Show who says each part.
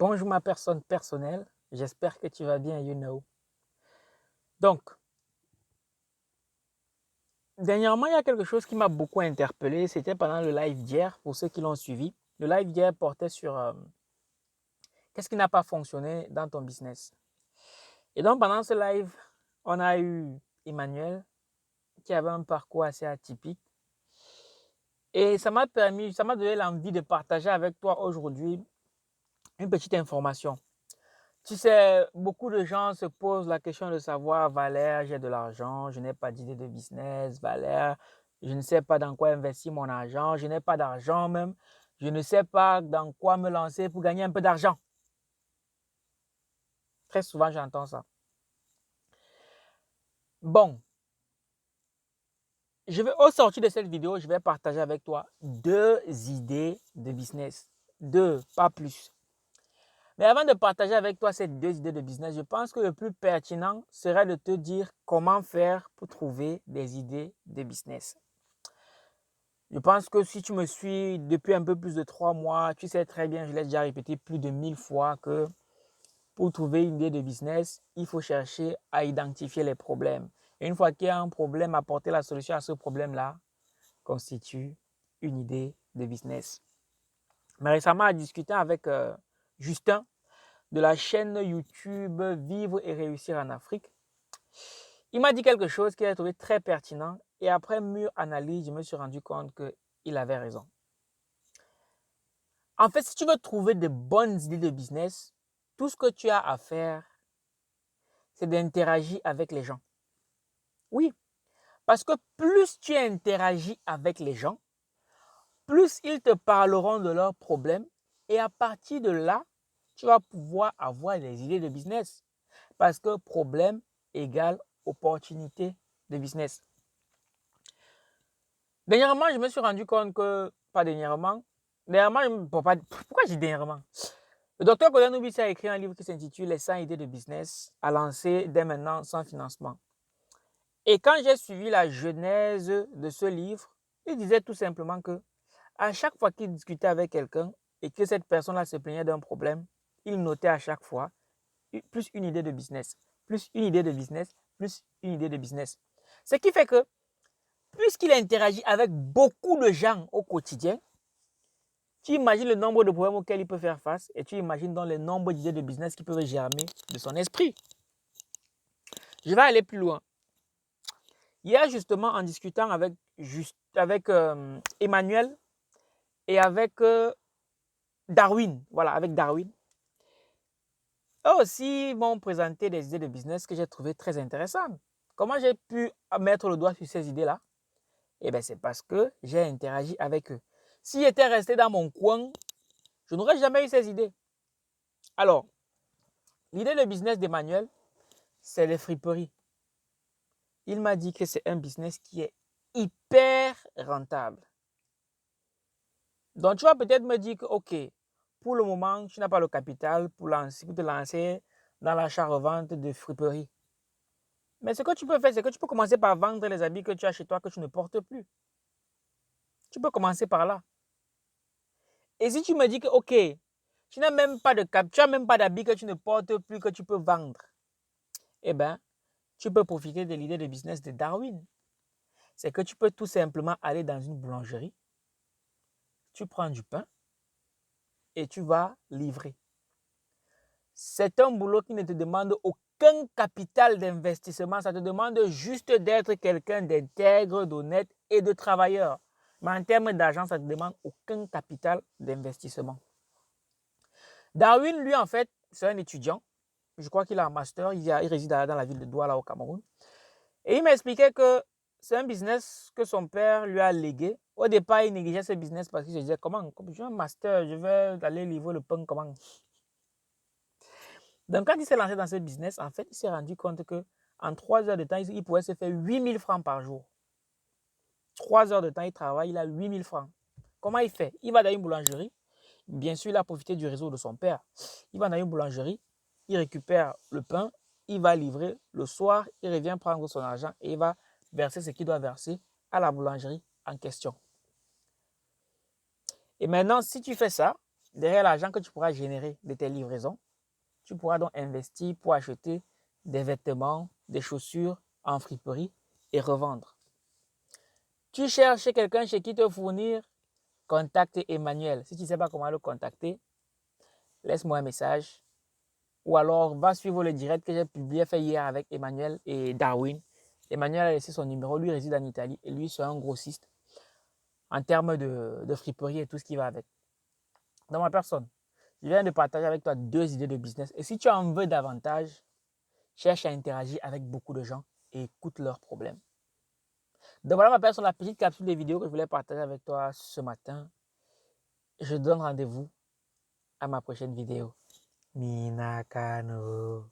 Speaker 1: Bonjour ma personne personnelle, j'espère que tu vas bien, you know. Donc, dernièrement, il y a quelque chose qui m'a beaucoup interpellé, c'était pendant le live d'hier, pour ceux qui l'ont suivi. Le live d'hier portait sur qu'est-ce qui n'a pas fonctionné dans ton business. Et donc, pendant ce live, on a eu Emmanuel qui avait un parcours assez atypique. Et ça m'a donné l'envie de partager avec toi aujourd'hui une petite information. Tu sais, beaucoup de gens se posent la question de savoir, Valère, j'ai de l'argent, je n'ai pas d'idée de business, Valère, je ne sais pas dans quoi investir mon argent, je n'ai pas d'argent même, je ne sais pas dans quoi me lancer pour gagner un peu d'argent. Très souvent, j'entends ça. Bon, au sortir de cette vidéo, je vais partager avec toi 2 idées de business. 2, pas plus. Mais avant de partager avec toi ces 2 idées de business, je pense que le plus pertinent serait de te dire comment faire pour trouver des idées de business. Je pense que si tu me suis depuis un peu plus de 3 mois, tu sais très bien, je l'ai déjà répété plus de 1000 fois que pour trouver une idée de business, il faut chercher à identifier les problèmes. Et une fois qu'il y a un problème, apporter la solution à ce problème-là constitue une idée de business. Mais récemment, en discutant avec Justin, de la chaîne YouTube Vivre et réussir en Afrique. Il m'a dit quelque chose qu'il a trouvé très pertinent et après mûre analyse, je me suis rendu compte qu'il avait raison. En fait, si tu veux trouver de bonnes idées de business, tout ce que tu as à faire, c'est d'interagir avec les gens. Oui, parce que plus tu interagis avec les gens, plus ils te parleront de leurs problèmes et à partir de là, tu vas pouvoir avoir des idées de business. Parce que problème égale opportunité de business. Dernièrement, je me suis rendu compte que, pas dernièrement, pourquoi je dis dernièrement? Le docteur Koda Nubis a écrit un livre qui s'intitule Les 100 idées de business à lancer dès maintenant sans financement. Et quand j'ai suivi la genèse de ce livre, il disait tout simplement que à chaque fois qu'il discutait avec quelqu'un et que cette personne-là se plaignait d'un problème, il notait à chaque fois plus une idée de business, plus une idée de business, plus une idée de business. Ce qui fait que, puisqu'il interagit avec beaucoup de gens au quotidien, tu imagines le nombre de problèmes auxquels il peut faire face et tu imagines donc le nombre d'idées de business qui peuvent germer de son esprit. Je vais aller plus loin. Hier, justement, en discutant avec Emmanuel et avec Darwin, voilà, avec Darwin, eux aussi m'ont présenté des idées de business que j'ai trouvées très intéressantes. Comment j'ai pu mettre le doigt sur ces idées-là? Eh bien, c'est parce que j'ai interagi avec eux. S'ils étaient restés dans mon coin, je n'aurais jamais eu ces idées. Alors, l'idée de business d'Emmanuel, c'est les friperies. Il m'a dit que c'est un business qui est hyper rentable. Donc, tu vas peut-être me dire que, OK, pour le moment, tu n'as pas le capital pour te lancer dans l'achat-revente de friperies. Mais ce que tu peux faire, c'est que tu peux commencer par vendre les habits que tu as chez toi que tu ne portes plus. Tu peux commencer par là. Et si tu me dis que, OK, tu n'as même pas d'habits que tu ne portes plus, que tu peux vendre, eh bien, tu peux profiter de l'idée de business de Darwin. C'est que tu peux tout simplement aller dans une boulangerie, tu prends du pain et tu vas livrer. C'est un boulot qui ne te demande aucun capital d'investissement. Ça te demande juste d'être quelqu'un d'intègre, d'honnête et de travailleur. Mais en termes d'argent, ça ne te demande aucun capital d'investissement. Darwin, lui, en fait, c'est un étudiant. Je crois qu'il a un master. Il réside dans la ville de Douala au Cameroun. Et il m'expliquait que c'est un business que son père lui a légué. Au départ, il négligeait ce business parce qu'il se disait, comment, comme j'ai un master, je vais aller livrer le pain, comment? Donc, quand il s'est lancé dans ce business, en fait, il s'est rendu compte qu'en 3 heures de temps, il pouvait se faire 8000 francs par jour. 3 heures de temps, il travaille, il a 8000 francs. Comment il fait? Il va dans une boulangerie. Bien sûr, il a profité du réseau de son père. Il va dans une boulangerie, il récupère le pain, il va livrer le soir, il revient prendre son argent et il va verser ce qu'il doit verser à la boulangerie en question. Et maintenant, si tu fais ça, derrière l'argent que tu pourras générer de tes livraisons, tu pourras donc investir pour acheter des vêtements, des chaussures en friperie et revendre. Tu cherches quelqu'un chez qui te fournir, contacte Emmanuel. Si tu ne sais pas comment le contacter, laisse-moi un message. Ou alors, va suivre le direct que j'ai publié fait hier avec Emmanuel et Darwin. Emmanuel a laissé son numéro, lui réside en Italie et lui c'est un grossiste en termes de friperie et tout ce qui va avec. Dans ma personne, je viens de partager avec toi 2 idées de business. Et si tu en veux davantage, cherche à interagir avec beaucoup de gens et écoute leurs problèmes. Donc voilà ma personne, la petite capsule de vidéo que je voulais partager avec toi ce matin. Je te donne rendez-vous à ma prochaine vidéo. Minakano.